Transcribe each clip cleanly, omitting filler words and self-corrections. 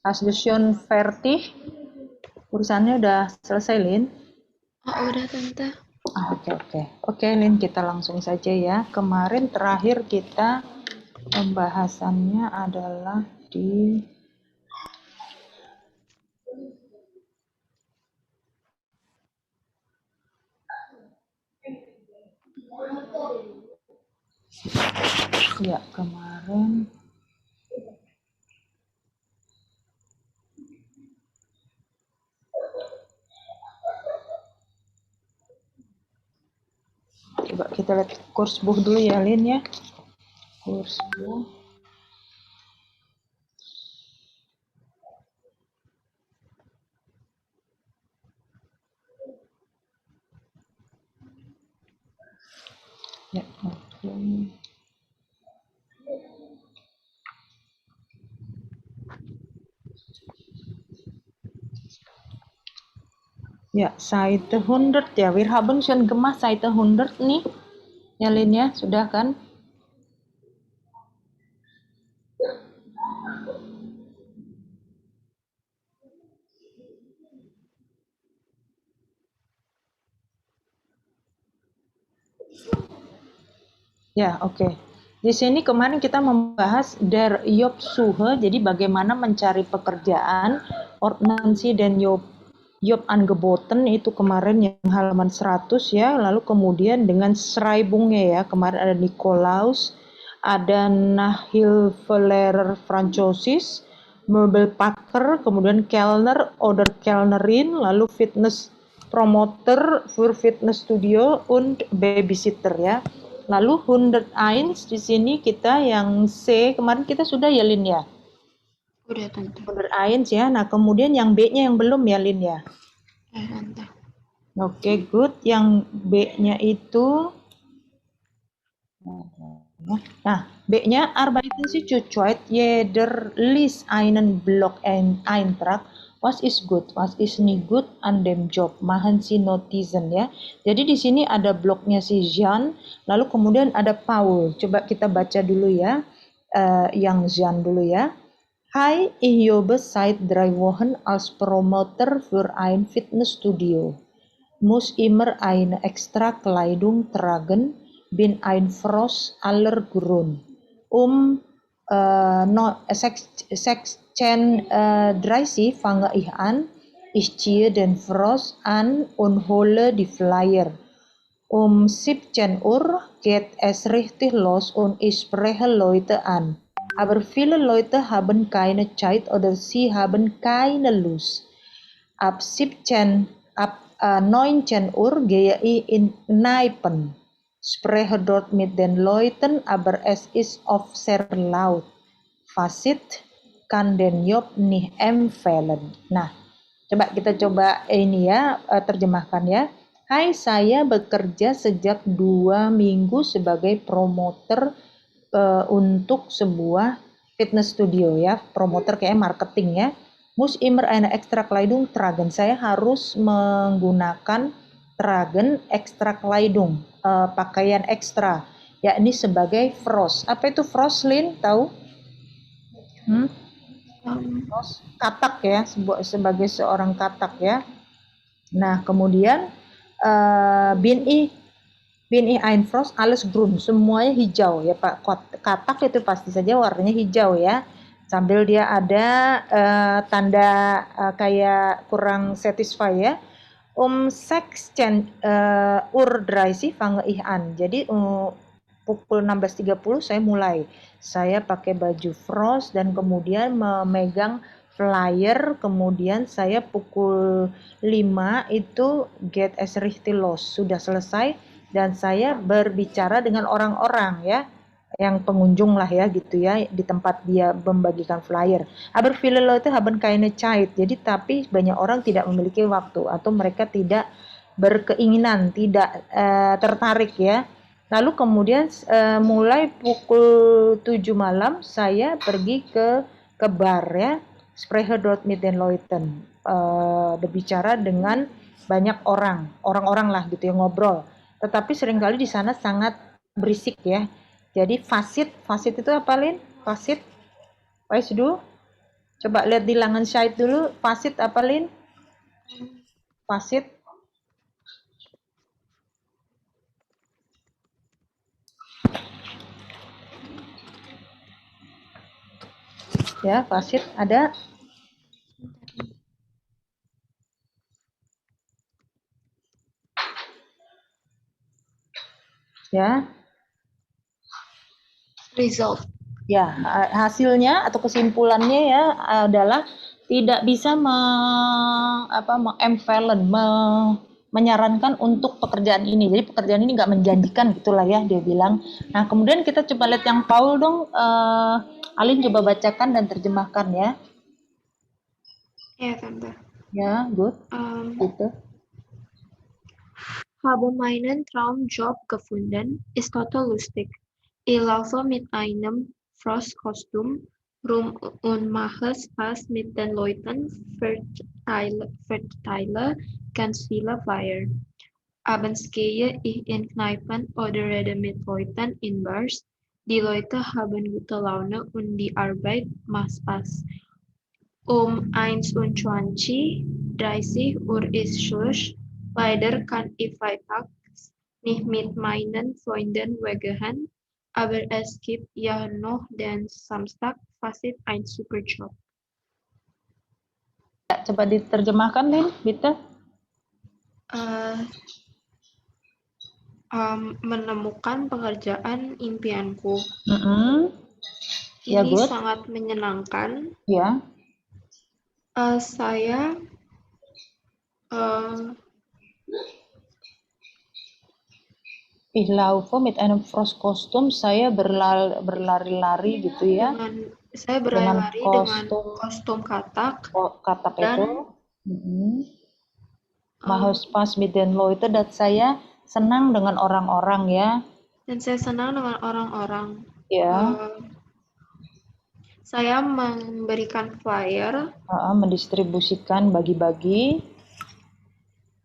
Hast du schon fertig? Urusannya udah selesai, Lin? Oh, udah Tante. Oke, Lin, kita langsung saja ya. Kemarin terakhir kita pembahasannya adalah di ya kemarin coba kita lihat kurs book dulu ya, Lin ya. Kurs book. Ya, oke. Ya, Seite 100 ya. Wir haben schon gemacht Seite 100 nih. Ya, Lin ya, sudah kan? Ya, oke. Di sini kemarin kita membahas der Jobsuche, jadi bagaimana mencari pekerjaan, Ordnansi dan Job angeboten itu kemarin yang halaman 100 ya, lalu kemudian dengan Schreibungnya ya, kemarin ada Nikolaus, ada Nahilfeler Francosis, Möbelpacker, kemudian Kellner, oder Kellnerin, lalu Fitness Promoter für Fitnessstudio und Babysitter ya. Lalu 101 di sini kita yang C kemarin kita sudah ya, Lin ya. Udah Tante. 101 ya. Nah, kemudian yang B-nya yang belum ya, Lin ya. Ya Tante. Oke, good. Yang B-nya itu nah, B-nya arbeiten Sie zurzeit jeder liest einen Blog-Eintrag. Was ist good, was ist nicht good an dem Job? Machen Sie Notizen ya. Jadi di sini ada blognya si Jean, lalu kemudian ada Paul. Coba kita baca dulu ya, yang Jean dulu ya. Hi, ich jobbe seit 3 Wochen als Promoter für ein Fitnessstudio. Muss immer eine extra Kleidung tragen, bin ein Frost aller Grund. No, 36 fange ich an, ich ziehe den Frost an und hole die Flyer. 17 Uhr geht es richtig los und ich spreche Leute an. Aber viele Leute haben keine Zeit oder sie haben keine Lust. Ab 19 Uhr gehe ich in Kneipen, spreche dort mit den Leuten, aber es ist oft sehr laut. Fazit, kann den Job nicht empfehlen. Nah, coba ini ya, terjemahkan ya. Hai, saya bekerja sejak 2 minggu sebagai promoter untuk sebuah fitness studio ya, promoter kayak marketing ya. Muss immer eine extra Kleidung tragen. Saya harus menggunakan tragen extra Kleidung, pakaian ekstra, yakni sebagai frost. Apa itu frost, Lin? Tahu? Frost, katak ya, sebagai seorang katak ya. Nah, kemudian bin i Einfrost alles grün, semuanya hijau ya Pak. Katak itu pasti saja warnanya hijau ya. Sambil dia ada tanda kayak kurang satisfy ya. 16 Uhr 30 fange ich an. Jadi pukul 16.30 saya mulai. Saya pakai baju frost dan kemudian memegang flyer, kemudian saya pukul 5 itu get as richtig los, sudah selesai dan saya berbicara dengan orang-orang ya, yang pengunjung lah ya gitu ya, di tempat dia membagikan flyer. Aber viele Leute haben keine Zeit. Jadi tapi banyak orang tidak memiliki waktu atau mereka tidak berkeinginan, tidak tertarik ya. Lalu kemudian mulai pukul 7 malam saya pergi ke bar ya, spreche dort mit den Leuten, berbicara dengan banyak orang-orang lah gitu ya, ngobrol. Tetapi seringkali di sana sangat berisik ya. Jadi fasit itu apa, Lin? Fasit, weißt du? Coba lihat di Langenscheidt dulu, fasit apa Lin? Fasit. Ya, fasit ada. Ya, Result. ya, hasilnya atau kesimpulannya ya adalah tidak bisa menyarankan untuk pekerjaan ini. Jadi pekerjaan ini nggak menjanjikan gitulah ya dia bilang. Nah kemudian kita coba lihat yang Paul dong. Alin coba bacakan dan terjemahkan ya. Ya, Tante. Ya, good. Gitu. Haben meinen Traumjob gefunden, ist total lustig. Ich laufe mit einem Frostkostüm rum und mache Spaß mit den Leuten, verteile ganz viele Flyer. Abends gehe ich in Kneipen oder rede mit Leuten in Bars. Die Leute haben gute Laune und die Arbeit macht Spaß. Um 21:30 Uhr ist Schluss. Leider kann ich freitags nicht mit meinen Freunden weggehen, aber es gibt ja noch den Samstag. Fazit ein super Job. Ya, coba diterjemahkan Lin, bitte. Menemukan pekerjaan impianku. Ya, Ini good. sangat menyenangkan. Ya. Saya Ich laufe mit einem Frostkostüm, saya berlari-lari gitu ya. Saya berlari-lari dengan kostum katak. Katak dan itu. Mache Spaß mit den Leuten, dan saya senang dengan orang-orang ya. Dan saya senang dengan orang-orang. Ya. Saya memberikan flyer. Mendistribusikan, bagi-bagi.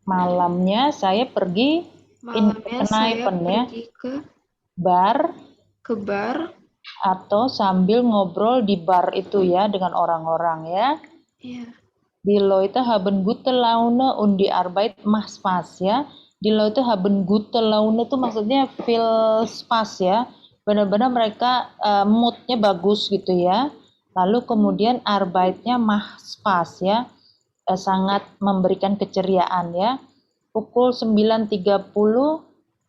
Malamnya saya pergi ke bar. Atau sambil ngobrol di bar itu ya dengan orang-orang ya. Iya. Die Leute haben gute Laune und die Arbeit macht Spaß ya. Die Leute haben gute Laune itu maksudnya feel Spaß ya. Benar-benar mereka moodnya bagus gitu ya. Lalu kemudian Arbeitnya macht Spaß ya. Sangat memberikan keceriaan ya. Pukul 9.30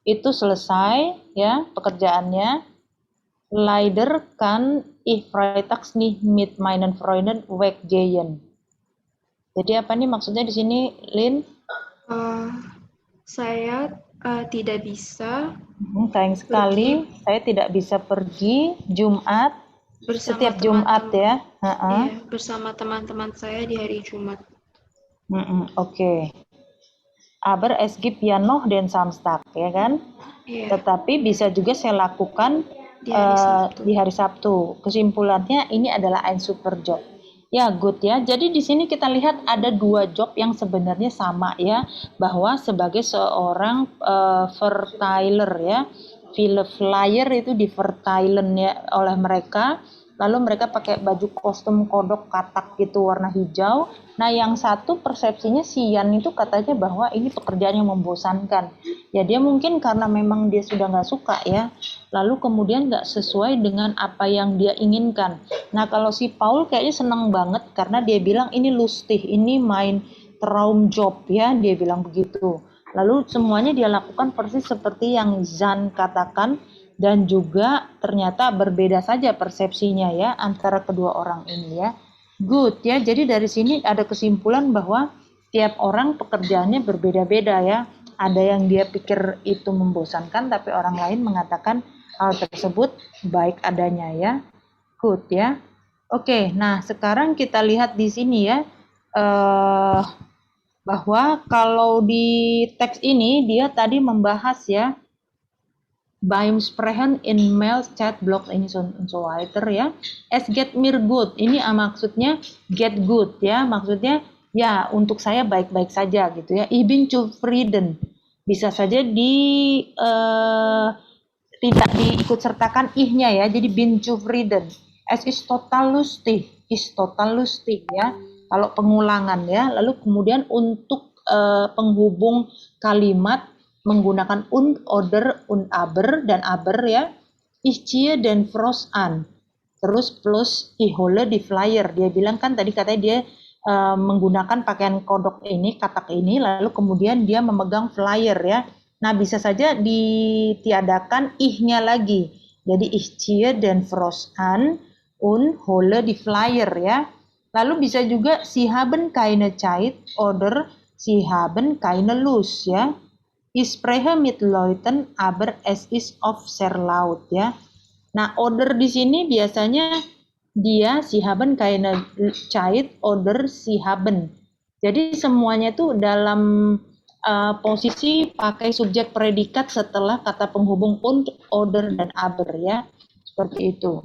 itu selesai ya pekerjaannya. Leider kann ich freitags nicht mit meinen Freunden weggehen. Jadi apa nih maksudnya di sini, Lin? Saya tidak bisa. Sayang sekali, saya tidak bisa pergi Jumat. Setiap Jumat ya. Iya, bersama teman-teman saya di hari Jumat. Oke. Aber es gibt ja noch den Samstag, ya kan? Iya. Tetapi bisa juga saya lakukan di hari Sabtu. Kesimpulannya ini adalah ein super job. Ya, good ya. Jadi di sini kita lihat ada dua job yang sebenarnya sama ya, bahwa sebagai seorang vertailer ya, flyer itu di vertailen ya oleh mereka. Lalu mereka pakai baju kostum kodok katak gitu warna hijau. Nah yang satu persepsinya si Yan itu katanya bahwa ini pekerjaan yang membosankan. Ya dia mungkin karena memang dia sudah nggak suka ya. Lalu kemudian nggak sesuai dengan apa yang dia inginkan. Nah kalau si Paul kayaknya senang banget karena dia bilang ini lustig, ini main Traumjob ya, dia bilang begitu. Lalu semuanya dia lakukan persis seperti yang Zan katakan. Dan juga ternyata berbeda saja persepsinya ya antara kedua orang ini ya. Good ya. Jadi dari sini ada kesimpulan bahwa tiap orang pekerjaannya berbeda-beda ya. Ada yang dia pikir itu membosankan tapi orang lain mengatakan hal tersebut baik adanya ya. Good ya. Oke, nah sekarang kita lihat di sini ya. Bahwa kalau di teks ini dia tadi membahas ya beim Sprechen in Mails, Chat, Blog, ini und so weiter ya. Es geht mir gut. Ini maksudnya get good ya. Maksudnya ya untuk saya baik-baik saja gitu ya. Ich bin zufrieden. Bisa saja tidak diikut sertakan ihnya ya. Jadi bin zufrieden. Es ist total lustig. is total lustig ya. Kalau pengulangan ya. Lalu kemudian untuk penghubung kalimat menggunakan und, oder, und aber dan aber ya. Ich ziehe den Frosch an. Terus plus ich hole die Flyer. Dia bilang kan tadi katanya dia menggunakan pakaian kodok ini, katak ini, lalu kemudian dia memegang flyer ya. Nah, bisa saja ditiadakan ih-nya lagi. Jadi ich ziehe den Frosch an und hole die Flyer ya. Lalu bisa juga Sie haben keine Zeit oder Sie haben keine Lust ya. Ich spreche mit Leuten, aber es ist oft sehr laut ya. Nah, oder di sini biasanya dia Sie haben keine Zeit oder Sie haben. Jadi semuanya itu dalam posisi pakai subjek predikat setelah kata penghubung und, oder, dan aber ya. Seperti itu.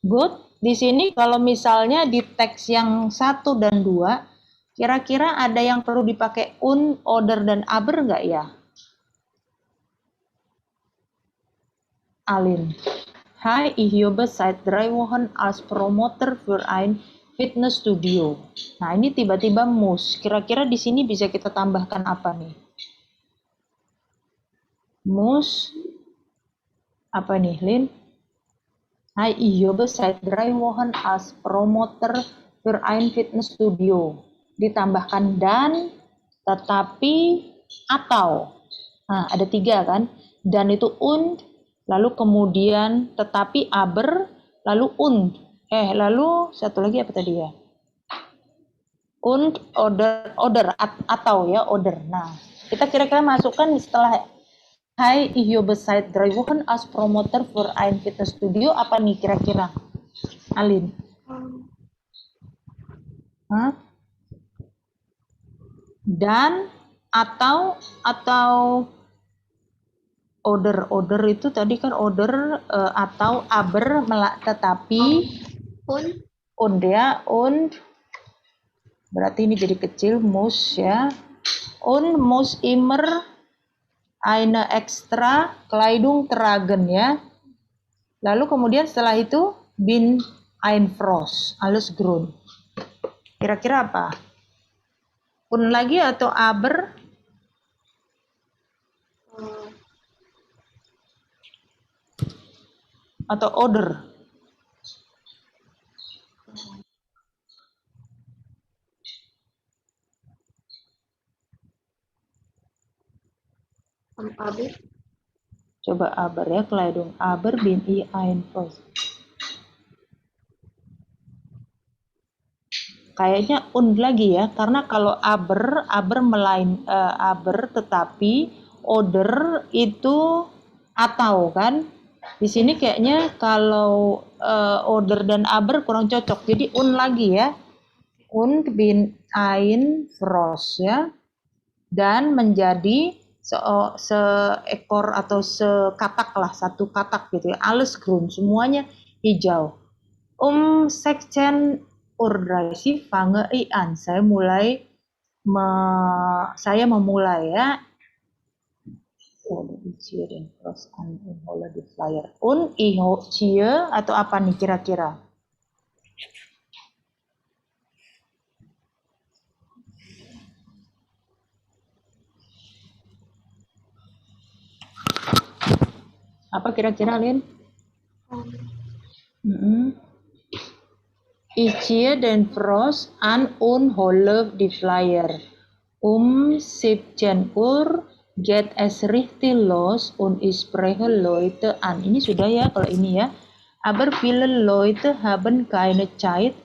Good. Di sini kalau misalnya di teks yang 1 dan 2, kira-kira ada yang perlu dipakai und, oder, dan aber nggak ya? Alin. Hi, ich jobbe seit 3 Wochen als Promoter für ein Fitnessstudio. Nah, ini tiba-tiba muss. Kira-kira di sini bisa kita tambahkan apa nih? Muss. Apa nih, Lin? Hi, ich jobbe seit 3 Wochen als Promoter für ein Fitnessstudio. Ditambahkan dan, tetapi, atau. Nah, ada 3 kan? Dan itu und, lalu kemudian tetapi aber, lalu und. Lalu satu lagi apa tadi ya? Und, oder, atau ya, oder. Nah, kita kira-kira masukkan setelah Hi, ich jobbe seit 3 Wochen als Promoter für ein Fitnessstudio. Apa nih kira-kira? Alin? Hah? Dan, atau oder itu tadi kan oder atau aber tetapi und ya, und berarti ini jadi kecil muss ya, und muss immer eine extra Kleidung tragen ya. Lalu kemudian setelah itu bin ein Frosch, alles grün. Kira-kira apa? Und lagi atau aber? Atau oder? Aber. Coba aber ya, Kleidung. Aber bin ich ein Frosch. Kayaknya und lagi ya, karena kalau aber tetapi, oder itu atau kan. Di sini kayaknya kalau oder dan aber kurang cocok. Jadi und lagi ya. Und bin ein Frosch ya. Dan menjadi seekor atau sekatak lah, satu katak gitu ya. Alles grün, semuanya hijau. 16 Urdasi fange an. Saya memulai ya. Den Frosch an hole die Flyer. Und ich ziehe atau apa nih kira-kira? Apa kira-kira, Lin? Ich ziehe den Frosch an und hole die Flyer. 17 Uhr geht es richtig los und ich spreche Leute an. Ini sudah ya kalau ini ya. Aber viele Leute haben keine Zeit.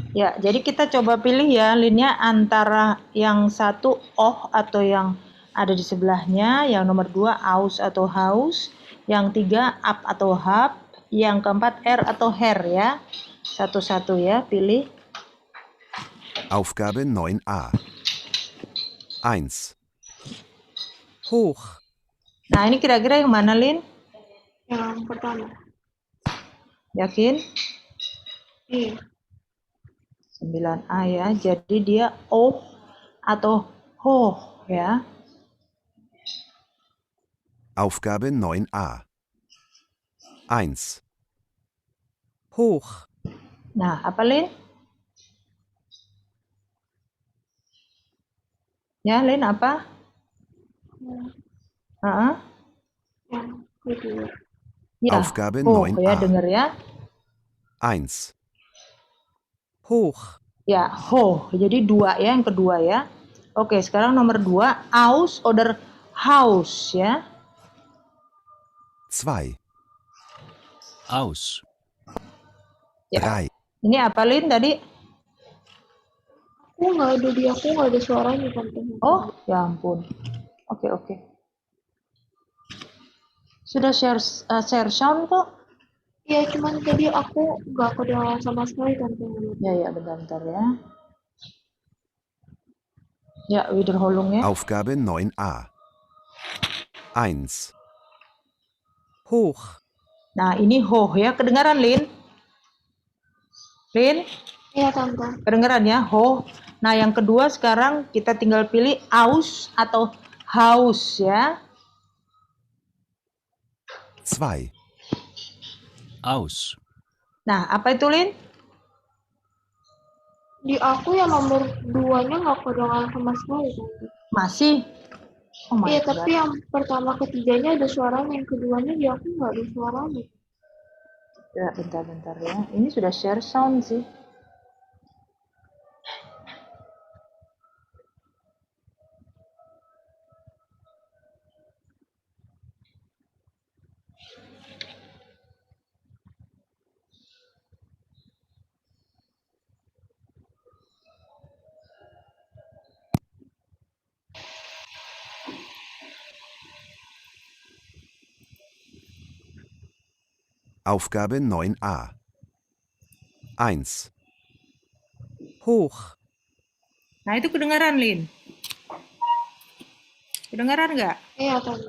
Ya, jadi kita coba pilih ya linnya antara yang satu oh atau yang ada di sebelahnya, yang nomor 2 aus atau haus, yang 3 up atau hap, yang keempat er atau her ya. Satu-satu ya, pilih. Aufgabe 9a. 1. Hoch, Nah, ini kira-kira yang mana, Lin? Yang pertama. Yakin? Iya. 9A ya. Jadi dia oh atau hoh ya. Aufgabe 9a. 1. hoch, Nah, apa, Lin? Ya, Lin apa? Heeh. Yang kedua. Ya, Aufgabe hoh 9a. ya, denger ya. 1. hoch, Ya, ho. Jadi 2 ya, yang kedua ya. Oke, sekarang nomor 2, aus oder haus ya. 2. aus, Ya. 3. Ini apa, Lin, tadi? Aku nggak ada suaranya tante. Oh, ya ampun. Oke. Sudah share sound kok. Iya, cuman tadi aku nggak kedengaran sama sekali tante. Ya, bentar ya. Ya, wiederholung ya. Aufgabe 9a. 1. hoch, Nah, ini ho ya, kedengaran, Lin? Lin, Iya tante. kedengaran ya, ho. Nah, yang kedua sekarang kita tinggal pilih aus atau haus ya. 2. aus, Nah, apa itu, Lin? Di aku yang nomor 2-nya nggak kedengaran sama sekali tante. Masih? Oh my Iya, God. tapi yang pertama ketiganya ada suaranya, yang keduanya di aku nggak ada suaranya. Ya, bentar ya. Ini sudah share sound sih. Aufgabe 9a. 1. hoch, Nah, itu kedengaran, Lin. Kedengaran nggak? Iya tante.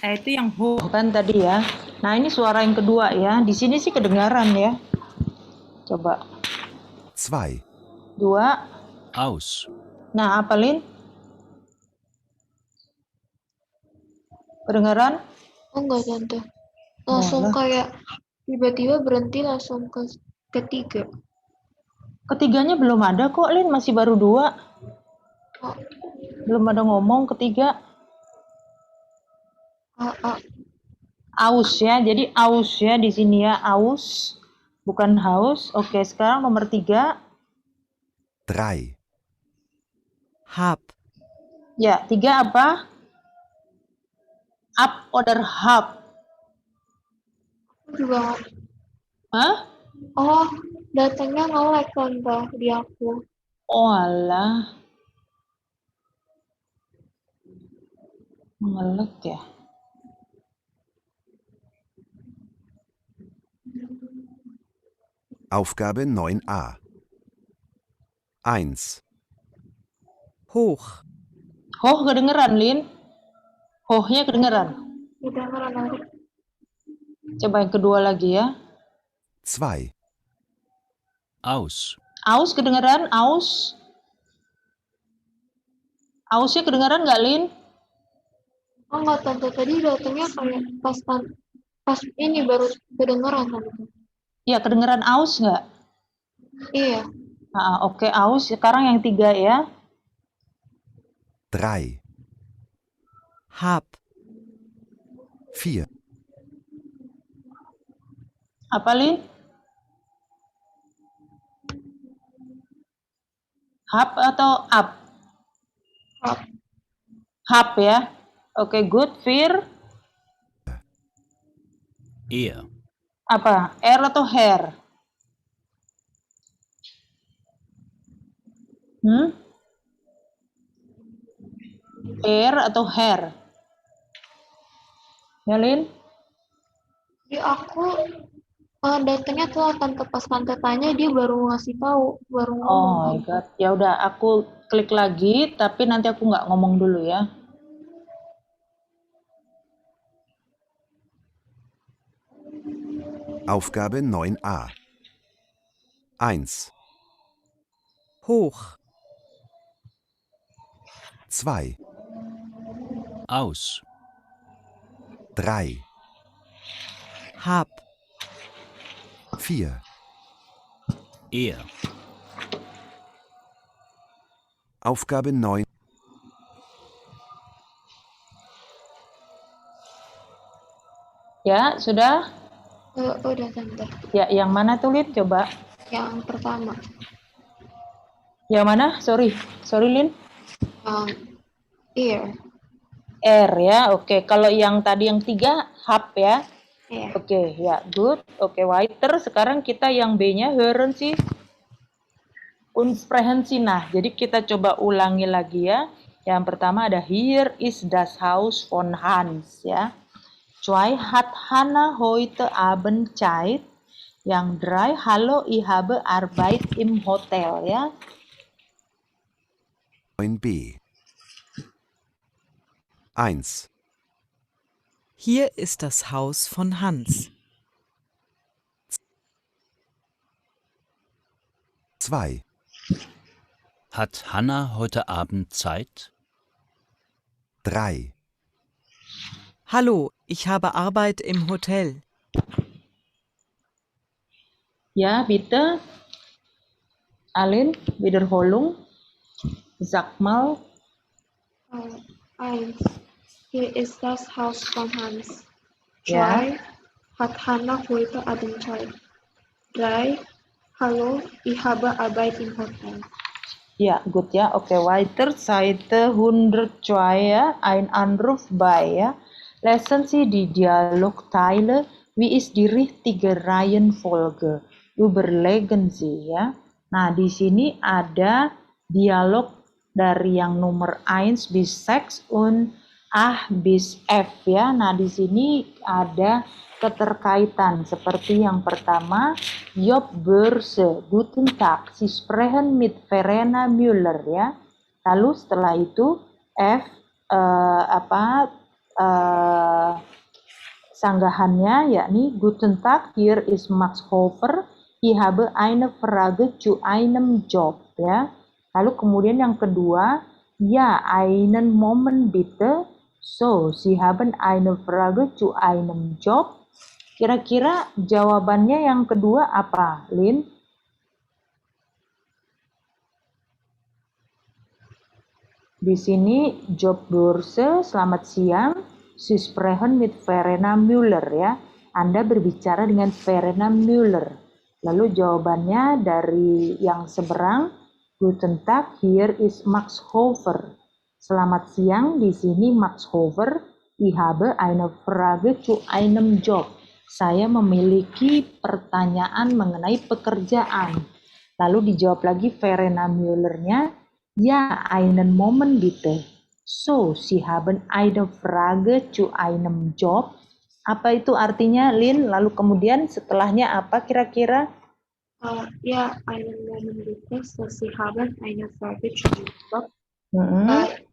Nah, itu yang ho kan tadi ya. Nah, ini suara yang kedua ya. Di sini sih kedengaran ya. Coba. 2. 2. aus, Nah, apa, Lin? Kedengaran? Enggak tante. Langsung Malah. kayak tiba-tiba berhenti langsung ke ketiga. Ketiganya belum ada kok, Lin. Masih baru 2. Oh, Belum ada ngomong ketiga. A. Aus ya. Jadi aus ya di sini ya. Aus. Bukan haus. Oke, sekarang nomor 3. 3. hab, Ya, 3 apa? Up oder hab. Aku juga. Hah? Oh, datangnya nge-lag tante di aku. Oh alah. Ngelek ya. Aufgabe 9a. 1. hoch, Hoh kedengeran, Lin? Hohnya kedengeran. Kedengaran nanti. Coba yang kedua lagi ya. 2. aus, Aus kedengeran? Aus? Ausnya kedengeran nggak, Lin? Oh enggak tante, tadi datangnya kayak pas ini baru kedengaran tante. Ya, kedengeran aus nggak? Iya. Nah, oke, aus. Sekarang yang 3 ya. 3. hab, 4. Apa, Lin? Hap atau up? Hap. Hap ya. Oke, good. Fear. er, Apa? Air atau hair? Hmm? Hair atau hair? Ya, Lin? Jadi aku datangnya telat tante, pas tante tanya dia baru ngasih tahu, baru ngomong Oh my tante. God. Ya udah, aku klik lagi, tapi nanti aku nggak ngomong dulu ya. Aufgabe 9a. 1, hoch, 2, Aus. 3, hab, 4, Er. Aufgabe 9. Ya, sudah? Udah tante. Ya, yang mana tuh, Lin? Coba. Yang pertama, Yang mana? Sorry, Lin. ear. R ya, oke. Kalau yang tadi yang 3, hub ya. Ya. Oke, ya, good. Oke, weiter. Sekarang kita yang B-nya, hören Sie und sprechen Sie nach. Jadi kita coba ulangi lagi ya. Yang pertama ada hier ist das Haus von Hans ya. 2, hat Hannah heute Abend Zeit? Yang 3, hallo, ich habe Arbeit im Hotel ya. 9b. 1, hier ist das Haus von Hans. 2, Hat Hanna heute Abend Zeit? 3, Hallo, ich habe Arbeit im Hotel. Ja, bitte. Alin, Wiederholung. Sag mal. 1. Hier ist das Haus von Hans. Ja. 2. Hat Hannah heute Abend Zeit? 3. Hallo, ich habe Arbeit im Hotel. Ja, gut ya. Oke, weiter. Seite 102 ya. Ein Anruf bei ya. Lesen Sie die Dialogteile. Wie ist die richtige Reihenfolge? Überlegen Sie ya. Nah, di sini ada dialog dari yang nomor 1 bis 6 und A bis F ya. Nah, di sini ada keterkaitan seperti yang pertama, Job Börse, Guten Tag, Sie sprechen mit Verena Müller ya. Lalu setelah itu F sanggahannya yakni Guten Tag, hier ist Max Hofer, ich habe eine Frage zu einem Job ya. Lalu kemudian yang kedua, ja, einen Moment bitte. So, Sie haben eine Frage zu einem Job. Kira-kira jawabannya yang kedua apa, Lin? Di sini Jobbörse, selamat siang. Sie sprechen mit Verena Müller ya. Anda berbicara dengan Verena Müller. Lalu jawabannya dari yang seberang, Guten Tag, hier ist Max Hofer. Selamat siang, di sini Max Hofer. Ich habe eine Frage zu einem Job. Saya memiliki pertanyaan mengenai pekerjaan. Lalu dijawab lagi Verena Müller-nya, ja, einen Moment bitte. So, Sie haben eine Frage zu einem Job. Apa itu artinya, Lin? Lalu kemudian setelahnya apa kira-kira? Ja, einen Moment bitte. So, Sie haben eine Frage zu einem Job.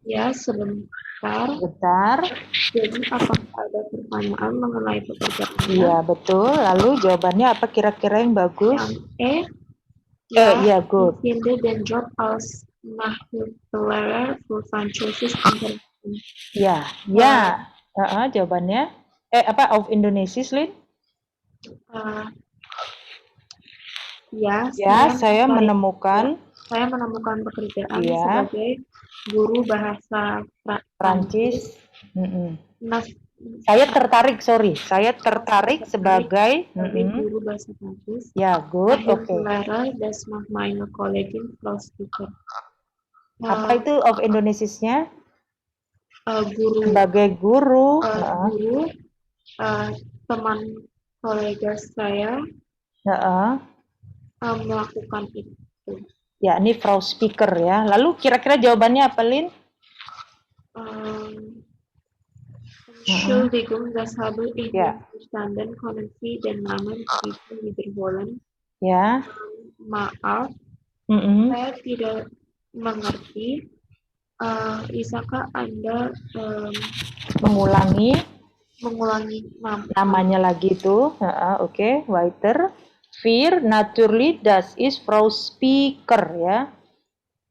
Ya, sebentar. Bentar. Jadi, apakah ada pertanyaan mengenai pekerjaan? Iya, betul. Lalu jawabannya apa kira-kira yang bagus? Yang Ya, good. Ich finde den Job als Nachhilfelehrer für Französisch interessant. Ya. Jawabannya. Auf Indonesisch, Lin? Saya menemukan pekerjaan sebagai guru bahasa Prancis. Saya tertarik sebagai guru bahasa Prancis. Ya, good. Oke. Lehrer des meiner Kollegin Frau Speaker. Apa itu of Indonesisch-nya? Guru. Sebagai guru. Teman kolega saya melakukan itu. Ya, ini Frau Speaker ya. Lalu kira-kira jawabannya apa, Lin? Entschuldigung, das habe ich Ya. nicht verstanden. Können Sie den Namen bitte wiederholen? Ya. Maaf, Mm-mm. saya tidak mengerti. Bisakah Anda Mengulangi mengulangi namanya lagi itu. Oke, weiter. Vier, natürlich, das ist Frau Speaker ya.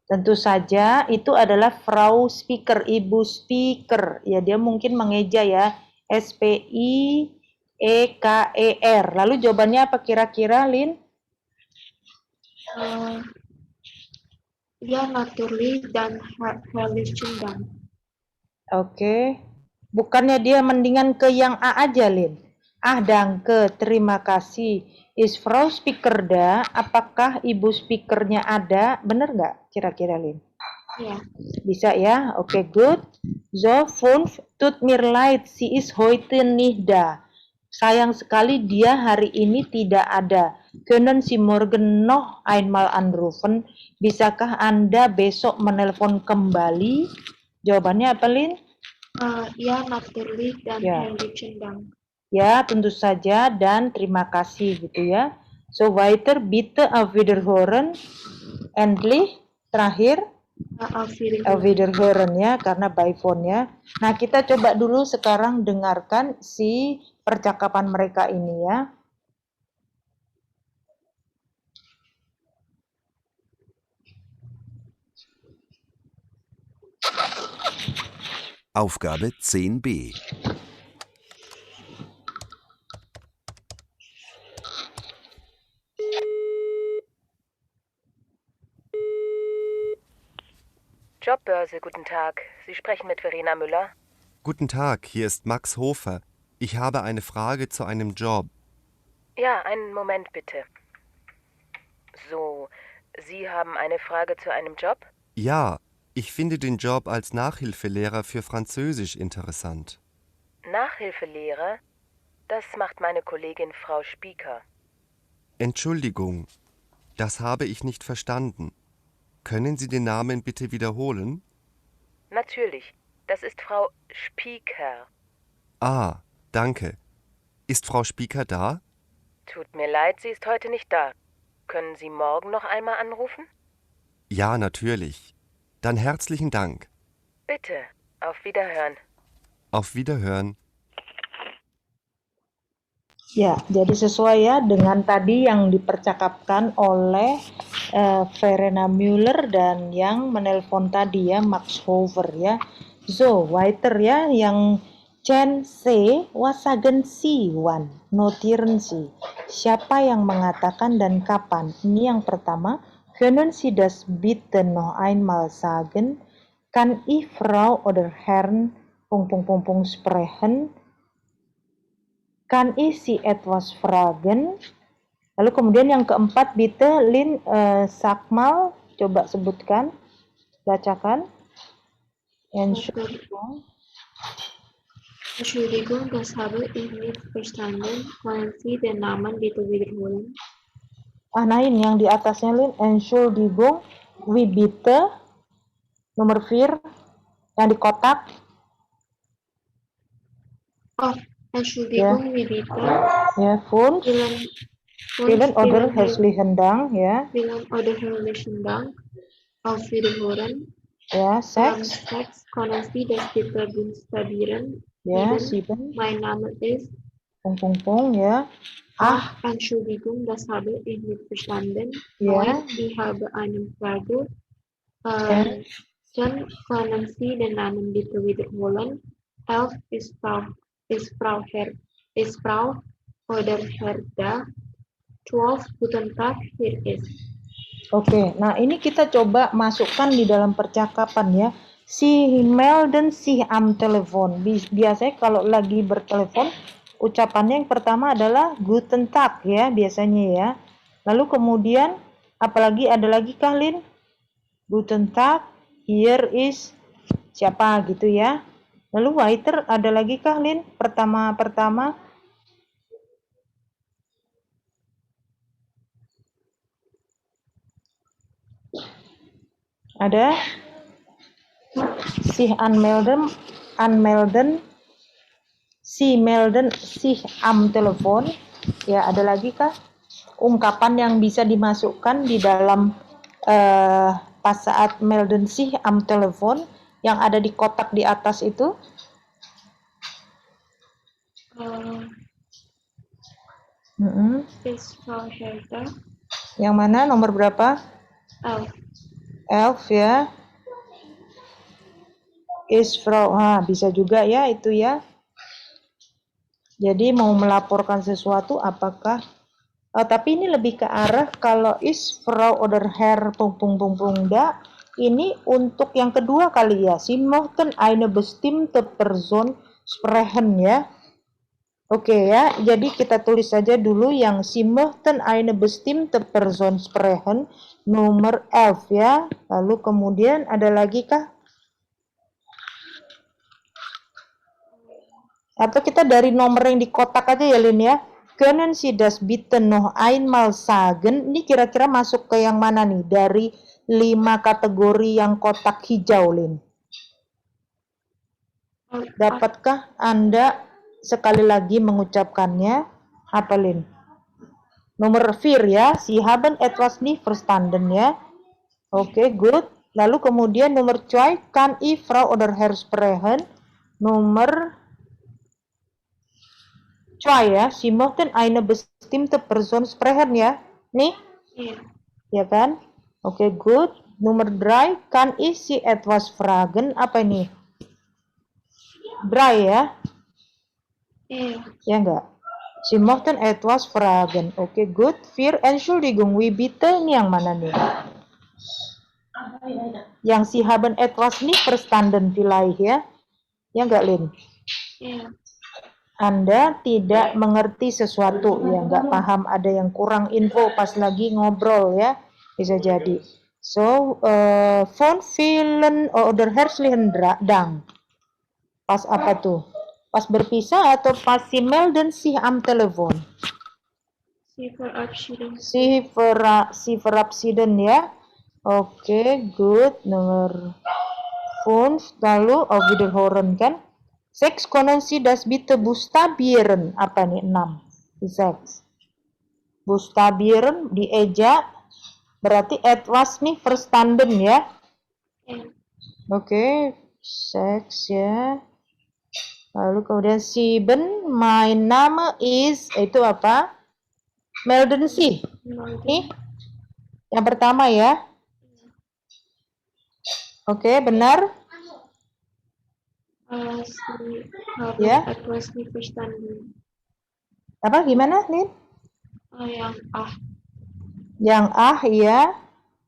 Tentu saja itu adalah Frau Speaker, Ibu Speaker. Ya, dia mungkin mengeja ya. Speaker. Lalu jawabannya apa kira-kira, Lin? Ya, natürlich dan herzlichen Dank. Oke. Bukannya dia mendingan ke yang A aja, Lin. Danke, terima kasih. Is Frau Speaker da? Apakah ibu speakernya ada? Bener nggak kira-kira, Lin? Ya. Bisa ya? Oke, good. So, 5. Tut mir leid, sie ist heute nicht da. Sayang sekali dia hari ini tidak ada. Können Sie morgen noch einmal anrufen? Bisakah Anda besok menelpon kembali? Jawabannya apa, Lin? Ya, natürlich dan Ya. herzlichen Dank. Ya, tentu saja dan terima kasih gitu ya. So, weiter, bitte auf Wiederhören. Endlich, terakhir, Auf auf Wiederhören. Wiederhören ya, karena by phone ya. Nah, kita coba dulu sekarang dengarkan si percakapan mereka ini ya. Aufgabe 10b. Jobbörse, guten Tag. Sie sprechen mit Verena Müller. Guten Tag, hier ist Max Hofer. Ich habe eine Frage zu einem Job. Ja, einen Moment bitte. So, Sie haben eine Frage zu einem Job? Ja, ich finde den Job als Nachhilfelehrer für Französisch interessant. Nachhilfelehrer? Das macht meine Kollegin Frau Spieker. Entschuldigung, das habe ich nicht verstanden. Können Sie den Namen bitte wiederholen? Natürlich, das ist Frau Spieker. Danke. Ist Frau Spieker da? Tut mir leid, sie ist heute nicht da. Können Sie morgen noch einmal anrufen? Ja, natürlich. Dann herzlichen Dank. Bitte, auf Wiederhören. Auf Wiederhören. Ya, jadi sesuai ya dengan tadi yang dipercakapkan oleh Verena Müller dan yang menelpon tadi ya, Max Hofer ya. So, weiter ya, yang Chen C, was sagen Sie, Wan? Notieren Sie. Siapa yang mengatakan dan kapan? Ini yang pertama. Können Sie das bitte noch einmal sagen? Kann ich Frau oder Herrn ... sprechen? Kann ich Sie etwas fragen? Lalu kemudian yang keempat, bitte, Lin, sag mal, coba sebutkan, bacakan. Entschuldigung. Entschuldigung, das habe ich nicht verstanden. Können Sie den Namen bitte wiederholen? Nah ini yang di atasnya, Lin. Entschuldigung, wie bitte, nomor 4, yang di kotak. Entschuldigung, wie bitte? Ya, fünf. Vielen oder herzlichen Dank, ya. Vielen oder herzlichen Dank. Auf Wiederhören. Ya, 6. Können Sie das bitte buchstabieren? Ya, 7. Mein Name ist... ya. Entschuldigung, das habe ich nicht verstanden. Ja. 9. Ich habe eine Frage. 10. Können Sie den Namen bitte wiederholen? 11. Ist Frau oder Herr da? 12. Guten Tag, hier ist. Oke, nah ini kita coba masukkan di dalam percakapan ya. Si melden sich am Telefon. Biasanya kalau lagi bertelepon, ucapannya yang pertama adalah Guten Tag ya, biasanya ya. Lalu kemudian, apalagi ada lagi kah, Lin? Guten Tag, here is siapa gitu ya. Lalu weiter ada lagi kah, Lin? Pertama. Ada? Sich anmelden, sie melden sich am Telefon. Ya, ada lagi kah? Ungkapan yang bisa dimasukkan di dalam pas saat melden sich am Telefon yang ada di kotak di atas itu. Ist Frau Hertha? Yang mana? Nomor berapa? 11 ya. Is Frau, bisa juga ya itu ya. Jadi mau melaporkan sesuatu apakah tapi ini lebih ke arah kalau is Frau oder Herr ... da, ini untuk yang kedua kali ya. Sie möchten eine bestimmte Person sprechen ya. Oke ya, jadi kita tulis saja dulu yang Sie möchten eine bestimmte Person sprechen, nomor 11 ya. Lalu kemudian ada lagi kah? Atau kita dari nomor yang di kotak aja ya Lin ya. Können Sie das bitte noch einmal sagen? Ini kira-kira masuk ke yang mana nih? Dari 5 kategori yang kotak hijau Lin. Dapatkah Anda sekali lagi mengucapkannya? Apa Lin? Nomor 4 ya. Sie haben etwas nicht verstanden ya. Oke, good. Lalu kemudian nomor 2, kann ich Frau oder Herr sprechen? Nomor 2 ya, Sie möchten eine bestimmte Person sprechen ya. Nih? Iya. Ya kan? Oke, good. Nomor 3, kann ich Sie etwas fragen? Apa ini? 3 ya? Iya. Ya enggak? Sie möchten etwas fragen. Oke, good. 4, Entschuldigung, wie bitte? Ini yang mana nih? Yang Sie haben etwas nicht verstanden vielleicht ya? Ya enggak, Lin? Iya. Anda tidak mengerti sesuatu ya, nggak paham, ada yang kurang info pas lagi ngobrol ya, bisa jadi. So, von vielen oder herzlichen Dank. Pas apa tuh? Pas berpisah atau pas Sie melden sich am Telefon? Sie verabschieden. Sie verabschieden ya. Oke, good. Nomor 5, lalu auf Wiederhören kan? 6, können Sie das bitte buchstabieren? Apa nih? 6. 6. Buchstabieren, dieja. Berarti etwas nih verstanden ya. Oke. 6 ya. Lalu kemudian 7, mein Name is, itu apa? Melden Sie. Nih. Yang pertama ya. Oke, benar? Sie haben Ya. etwas nicht verstanden. Apa gimana, Lin? Yang Yang ya.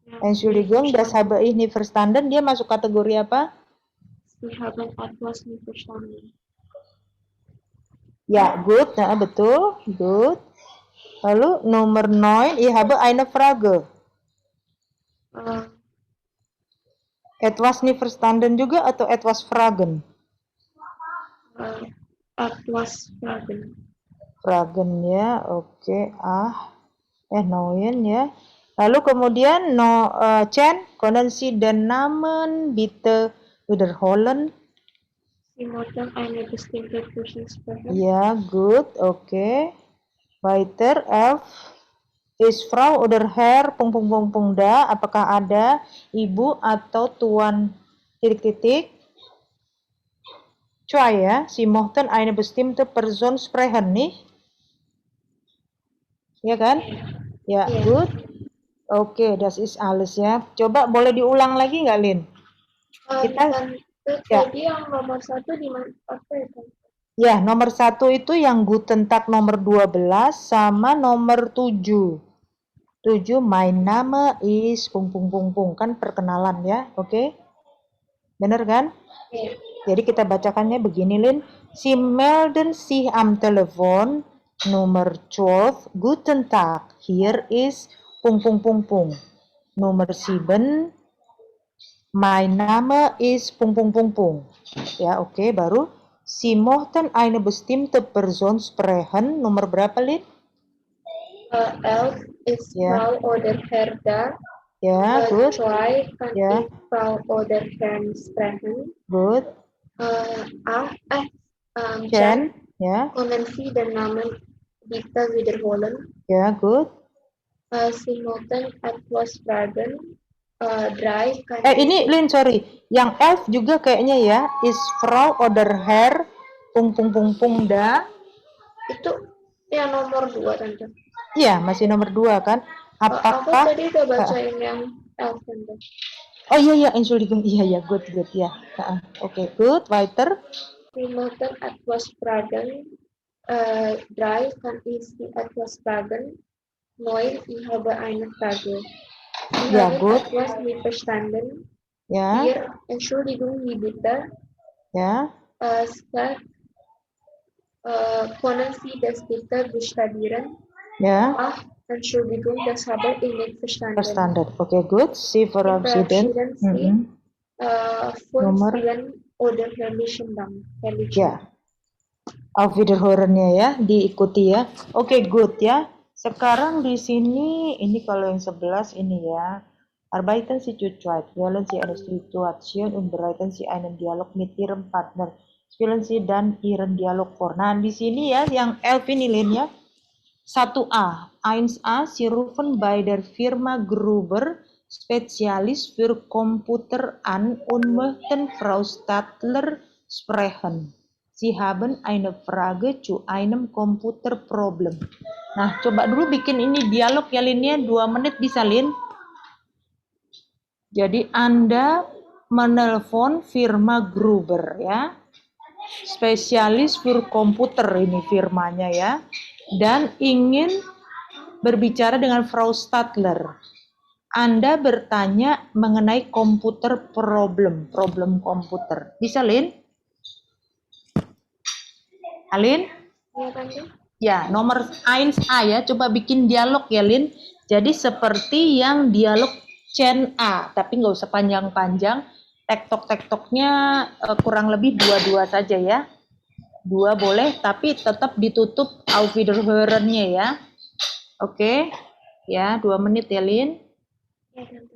Yang Entschuldigung, das habe ich nicht verstanden. Dia masuk kategori apa? Sie haben etwas nicht verstanden. Ya, good. Nah, betul. Good. Lalu nomor 9, ich habe eine Frage. Etwas nicht verstanden juga atau etwas fragen? Etwas fragen. Fragen ya, oke. 9 ya. Lalu kemudian 10, können Sie den Namen bitte wiederholen? Sie möchten eine bestimmte Person sprechen. Ja, good, oke. Weiter, 11. Is Frau oder Herr ... da? Apakah ada ibu atau tuan ... Zwei ya, Sie möchten eine bestimmte Person sprechen nih? Ya kan? Ya, good. Oke, das ist alles ya. Coba boleh diulang lagi nggak, Lin? Kita tadi yang nomor 1 di mana apa itu? Ya, nomor 1 itu yang Guten Tag nomor 12 sama nomor 7. 7, mein Name is ... kan perkenalan ya, oke? Bener kan? Iya. Jadi kita bacakannya begini, Lin. Sie melden sich am Telefon Nummer 12. Guten Tag. Hier ist ... Nummer 7. Mein Name ist ... Ya, oke, baru. Sie möchten eine bestimmte Person sprechen. Nomor berapa, Lin? 11 ist Ja. Frau oder Herr da? Yeah, good. Zwei kann Yeah, ich Frau oder Herrn sprechen? good. Ah, Jan, Chen. Yeah, können Sie den Namen bitte wiederholen? yeah, good. Sie möchten etwas fragen? Drei kann Ini Lin, sorry. Yang elf juga kayaknya ya. Is Frau oder Herr da. itu yang nomor 2 Tante. Iya, masih nomor 2 kan. Aku Apakah tadi udah bacain yang elf Tante. Oh iya, Entschuldigung. Iya, good ya. Oke, good. Weiter. Sie möchten etwas fragen? Drei kann ich Sie etwas fragen? Neun, ich habe eine Frage. Sie Ja, haben gut. etwas nicht verstanden? Ya, Vier, Entschuldigung, wie bitte? ya, Sechs, können Sie das bitte buchstabieren? ya. Acht, Entschuldigung, das habe ich nicht verstanden. Standar. Oke, good. Sie verabschieden. Verabschieden Sie. Fünf, Nomor. vielen oder herrlichen Dank. Ya. Auf Wiederhören-nya ya, diikuti ya. Oke, good ya. Sekarang di sini, ini kalau yang 11 ini ya. Arbeiten Sie zu zweit, wählen Sie eine Situation und bereiten Sie einen Dialog mit Ihrem Partner. Spielen Sie dann Ihren Dialog vor. Nah, di sini ya, yang elf ini Lin ya. 1a. 1a. Sie rufen bei der Firma Gruber Spezialist für Computer an und möchten Frau Stadler sprechen. Sie haben eine Frage zu einem Computerproblem. Nah, coba dulu bikin ini dialog ya Linnya, 2 menit bisa Lin. Jadi Anda menelpon firma Gruber ya. Spesialis für komputer ini firmanya ya. Dan ingin berbicara dengan Frau Stadler. Anda bertanya mengenai komputer problem komputer. Bisa Lin? Alin? Ya, Tante. Ya, nomor 1A ya. Coba bikin dialog ya, Lin. Jadi seperti yang dialog Chen A, tapi nggak usah panjang-panjang. Tektok-tektoknya kurang lebih 2 saja ya. 2 boleh, tapi tetap ditutup Auf Wiederhören-nya ya. Oke. Ya, 2 menit ya, Lin. Ya, Tante.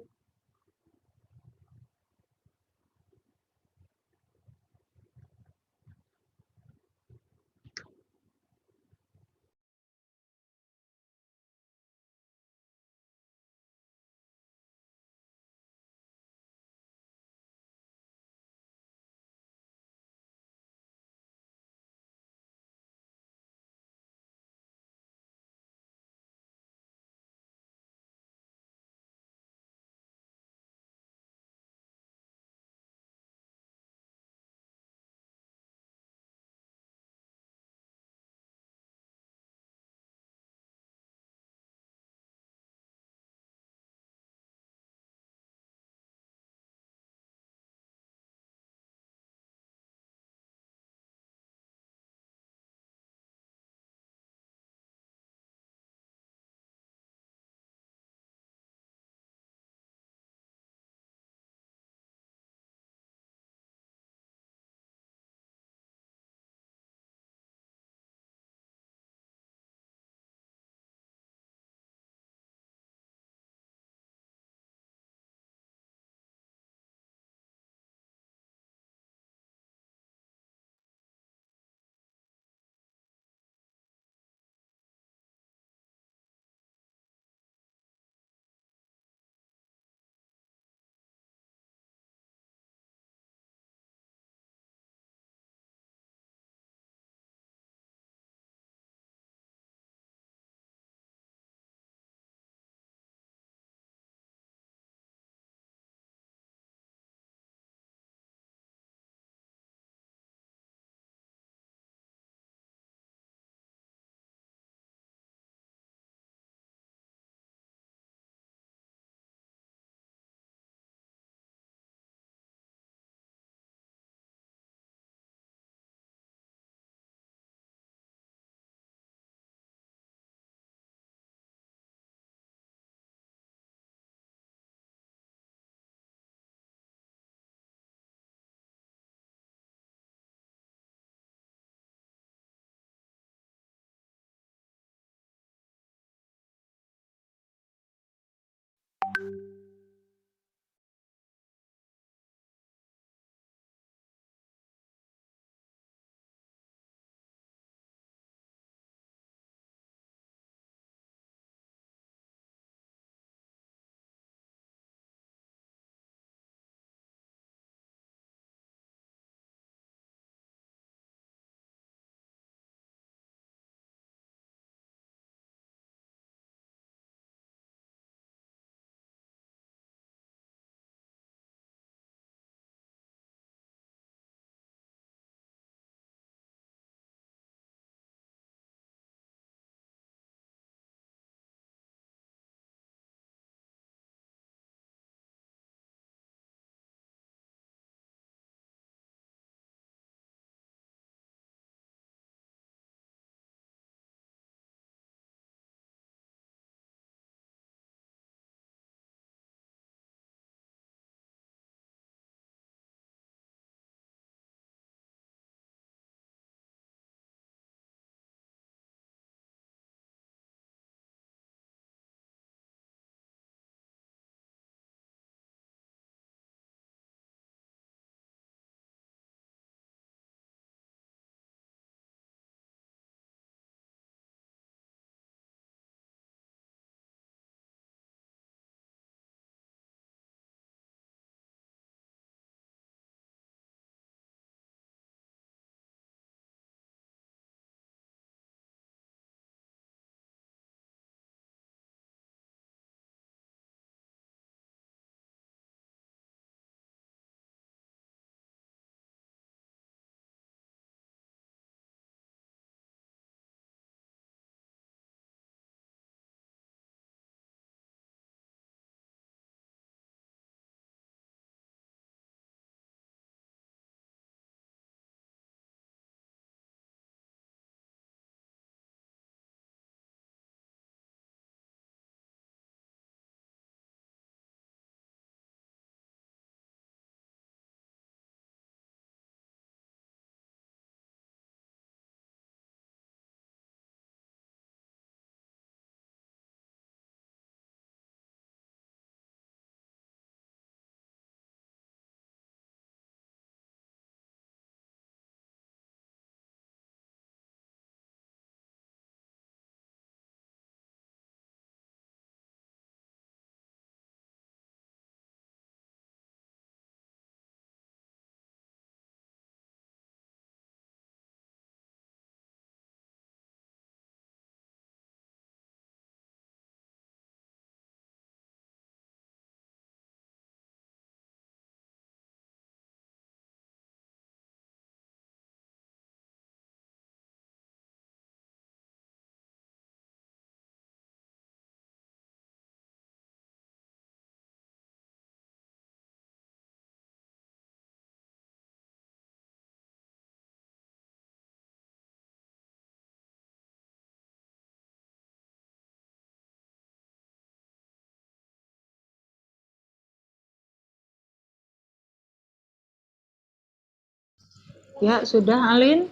Ya, sudah Alin?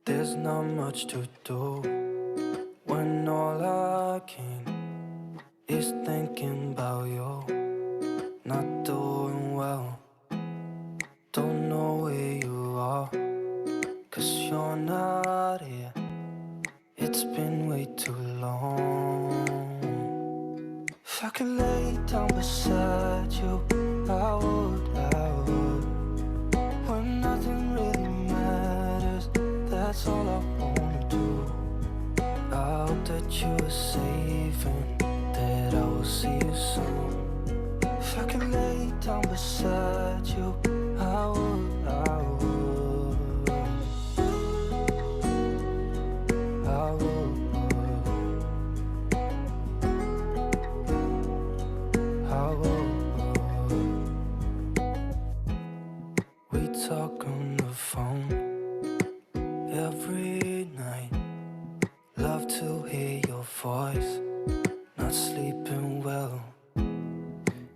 There's not much to do when all I can is thinking about you. Not doing well, don't know where you are, 'cause you're not here. It's been way too long. If I could lay down beside you, I would. When nothing really matters, that's all I wanna do. I hope that you are safe and that I will see you soon. If I could lay down beside you, I would. I would. We talk on the phone every night. Love to hear your voice. Not sleeping well.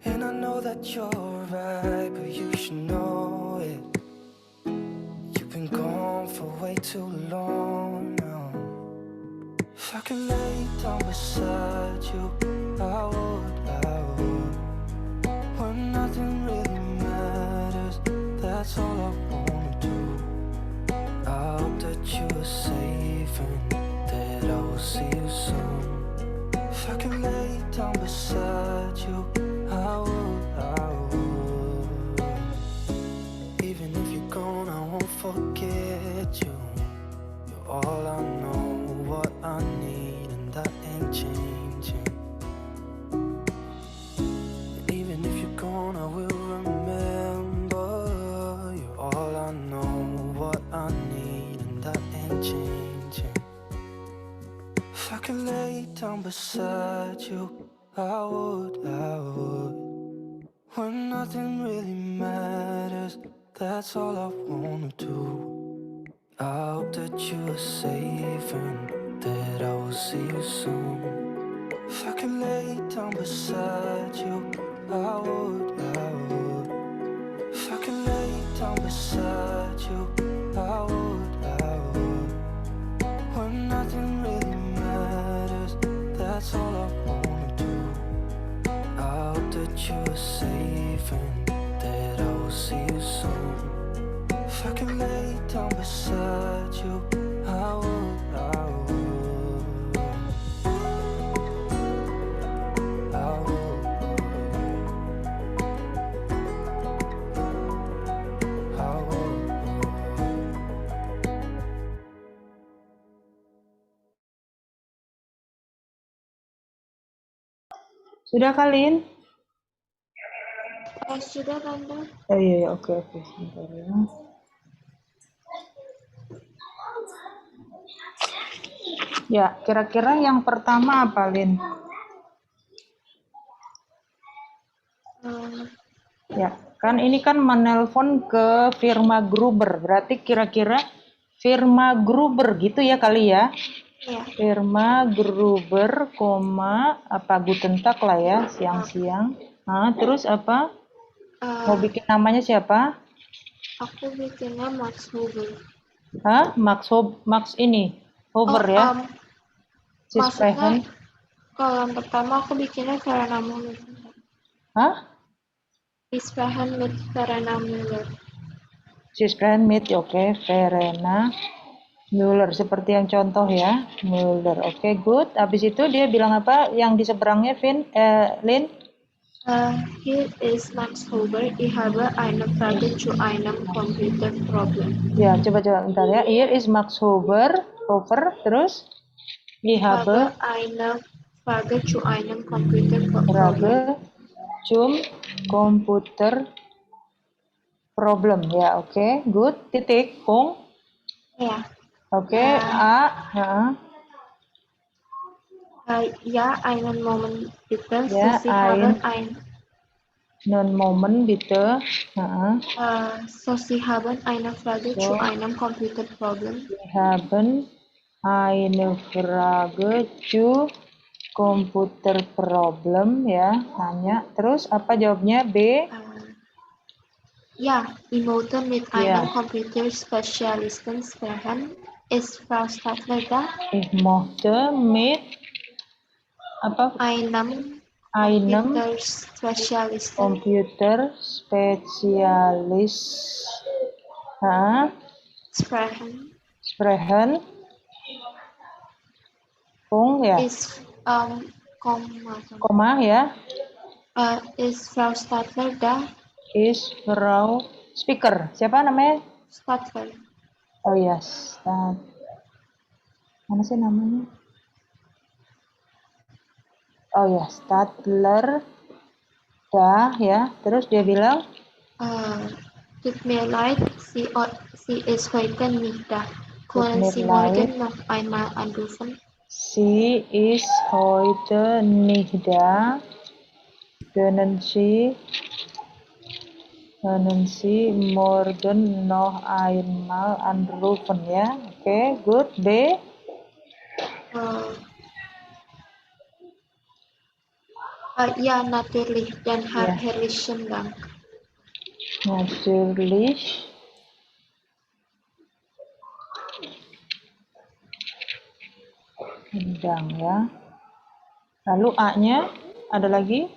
And I know that you're right, but you should know it. You've been gone for way too long now. If I could lay down beside you, I would. When nothing really matters, that's all I wanna do. I hope that you are safe and that I will see you soon. If I could lay down beside you, I would. Even if you're gone, I won't forget you. You're all I know, what I need, and that ain't changing. Even if you're gone, I will remember. You're all I know, what I need, and that ain't changing. If I could lay down beside you, I would. When nothing really matters, that's all I wanna do. I hope that you are safe and that I will see you soon. If I could lay down beside you, I would. If I could lay down beside you, I would. When nothing really matters, that's all I wanna do. I hope that you are safe and that I will see you soon. If I could lay down beside you, I would. Sudah Kalin? Sudah, Tante. Oh iya, oke, sebentar ya. Ya, kira-kira yang pertama apa, Lin? Ya, kan ini kan menelpon ke firma Gruber, berarti kira-kira firma Gruber gitu ya kali ya? Ya. Firma Gruber, apa Guten Tag lah ya, siang-siang. Nah, terus apa? Mau bikin namanya siapa? Aku bikinnya Max Huber. Hah? Max ini, Hover ya? Maksudnya kalau yang pertama aku bikinnya Verena Müller. Hah? Isfahan with Verena Müller. Sisbrand mit, oke, Verena Müller, seperti yang contoh ya. Müller, oke, good. Habis itu dia bilang apa? Yang di seberangnya, Lin? Hier ist Max Huber. Ich habe eine Frage zu einem Computerproblem. Ya, coba bentar ya. Here is Max Huber, terus ich habe Eine Frage zu einem Computerproblem. Frage zum Computer Problem. Ya, oke, good. Titik, Punkt. Ja. Oke, Ja, einen Moment bitte. Ja, Sie haben Moment bitte. Sie haben eine Frage So. zu einem Computerproblem. Wir haben eine Frage zu Komputerproblem, ya, nanya. Terus apa jawabnya? B? Ja, ich möchte mit Ja. einem Computerspezialisten sprechen. Ist Frau Stadler da? Ich möchte mit apa? Einem Einem Computerspezialisten Computerspecialist sprechen. sprechen. Punkt ya. Ist, Koma ya. Ist Frau Stadler da? Is Frau Speaker. Siapa namanya? Stadler. Oh ya, mana sih namanya? Oh ya, Stadler. Dah ya. Terus dia bilang, Tut mir leid, sie ist heute nicht da. Tut Können mir Sie leid. morgen noch einmal anrufen? sie ist heute nicht da. Können Sie morgen noch einmal anrufen ya? Oke, good. B. Ja, natürlich. Dann Ja. herzlichen Dank. Natürlich. Sedang ya. Lalu A-nya ada lagi?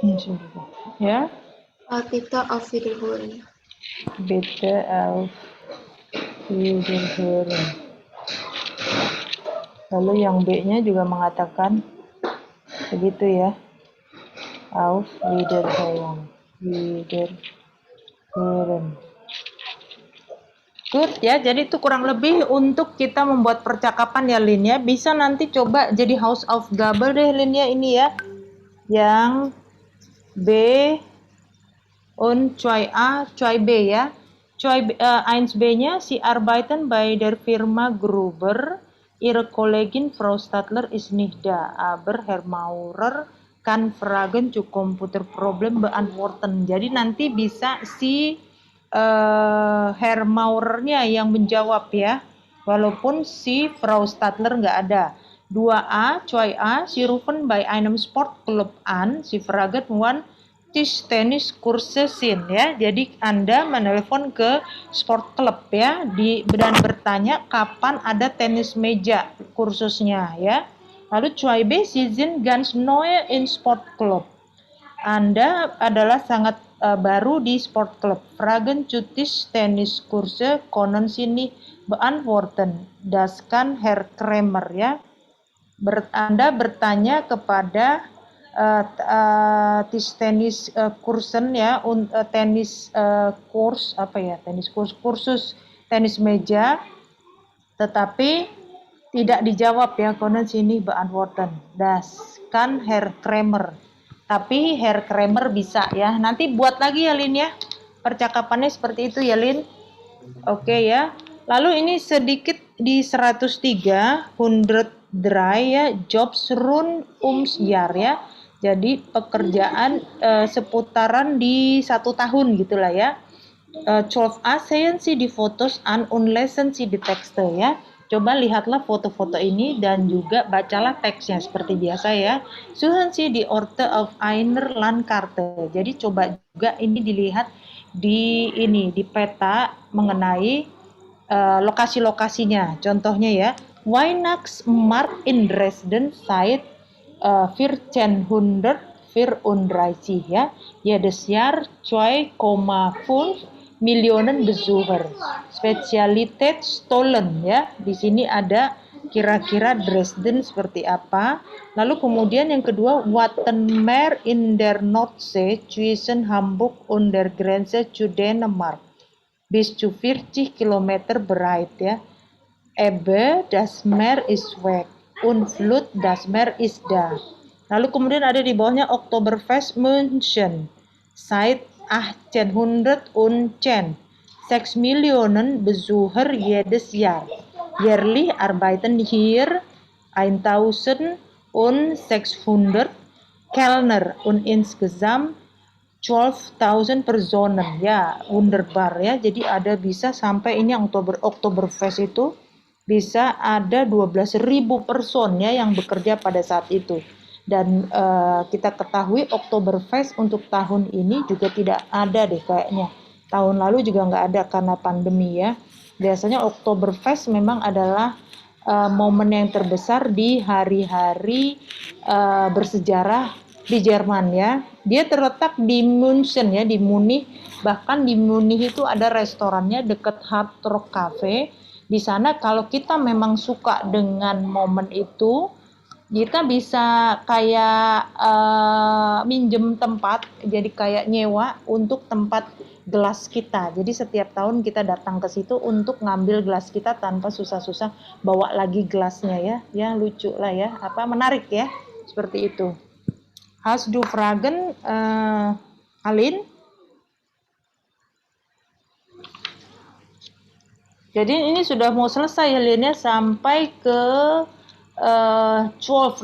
Sudah. Ya. Bitte auf Wiederholen. Bitte auf Wiederhören. Lalu yang B-nya juga mengatakan begitu ya. Auf Wiederhören. Good ya, jadi itu kurang lebih untuk kita membuat percakapan ya Lin ya. Bisa nanti coba jadi House of Gabel deh Lin ya ini ya. Yang B und 2A, 2B ya. 1B-nya, Sie arbeiten bei der Firma Gruber. Ihre Kollegin Frau Stadler ist nicht da, aber Herr Maurer kann Fragen zu Computerproblem beantworten. Jadi nanti bisa si Herr Maurernya yang menjawab ya, walaupun si Frau Stadler nggak ada. 2A, 2A, Sie rufen bei einem Sportclub an, Sie fragen wann Tischtenniskurse sind ya. Jadi Anda menelepon ke sport club ya dan bertanya kapan ada tenis meja kursusnya ya. Lalu 2B, Sie sind ganz neu in Sport Club. Anda adalah sangat baru di sport club. Fragen zu Tischtenniskurse können Sie nicht beantworten. Das kann Herr Kramer ya. Anda bertanya kepada tenis kursen ya, tenis kurs apa ya, kursus tenis meja, tetapi tidak dijawab ya, konon sini beantworten. Das kan Herr Kramer. Tapi Herr Kramer bisa ya. Nanti buat lagi ya Lin ya. Percakapannya seperti itu ya Lin. Oke ya. Lalu ini sedikit di 103, 103 ya, jobs rund ums Jahr ya. Jadi pekerjaan seputaran di 1 tahun gitulah ya. 12a sehen Sie die Fotos an und lesen Sie die Texte ya. Coba lihatlah foto-foto ini dan juga bacalah teksnya seperti biasa ya. Suchen Sie die Orte auf einer Landkarte. Jadi coba juga ini dilihat di peta mengenai lokasi-lokasinya. Contohnya ya, Weihnachtsmarkt in Dresden seit 1434 ya. Jedes Jahr 2,5 Millionen Besucher. Spezialität Stollen ya. Di sini ada kira-kira Dresden seperti apa. Lalu kemudian yang kedua, Wattenmeer in der Nordsee zwischen Hamburg und der Grenze zu Dänemark. Bis zu 40 Kilometer breit ya. Ebbe, das Meer ist weg. Und Flut, das Meer ist da. Lalu kemudian ada di bawahnya Oktoberfest München. Seit 1810. 6 Millionen Besucher jedes Jahr. Jährlich arbeiten hier 1600 Kellner und insgesamt 12.000 Personen. Ya, wunderbar ya. Jadi ada bisa sampai ini Oktoberfest itu bisa ada 12.000 person ya yang bekerja pada saat itu. Dan kita ketahui Oktoberfest untuk tahun ini juga tidak ada deh kayaknya. Tahun lalu juga nggak ada karena pandemi ya. Biasanya Oktoberfest memang adalah momen yang terbesar di hari-hari bersejarah di Jerman ya. Dia terletak di München ya, di Munich. Bahkan di Munich itu ada restorannya dekat Hard Rock Cafe. Di sana kalau kita memang suka dengan momen itu, kita bisa kayak minjem tempat, jadi kayak nyewa untuk tempat gelas kita. Jadi setiap tahun kita datang ke situ untuk ngambil gelas kita tanpa susah-susah bawa lagi gelasnya ya. Ya lucu lah ya, menarik ya, seperti itu. Hast du Fragen, Alin? Jadi ini sudah mau selesai ya Lin ya, sampai ke 12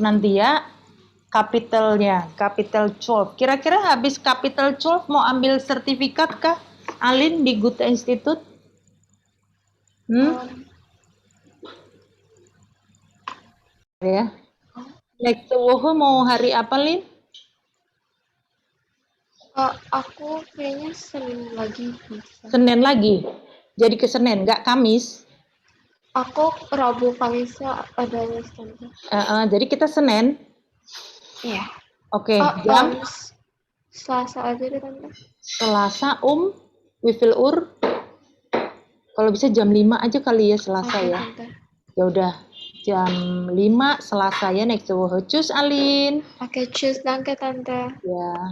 nanti ya, capital 12. Kira-kira habis capital 12 mau ambil sertifikat kah Alin di Goethe Institut? Ya. Next woche mau hari apa Lin? Aku kayaknya Senin lagi bisa. Senin lagi. Jadi ke Senin, nggak Kamis? Aku Rabu Kamisnya ada les tante. Jadi kita Senin. Iya. Oke, jam Selasa aja deh tante. Selasa wie viel Uhr? Kalau bisa jam 5 aja kali ya Selasa ya. Tante. Ya udah, jam 5 Selasa ya next Woche. Tschüss Alin. Oke, tschüss, danke tante. Ya.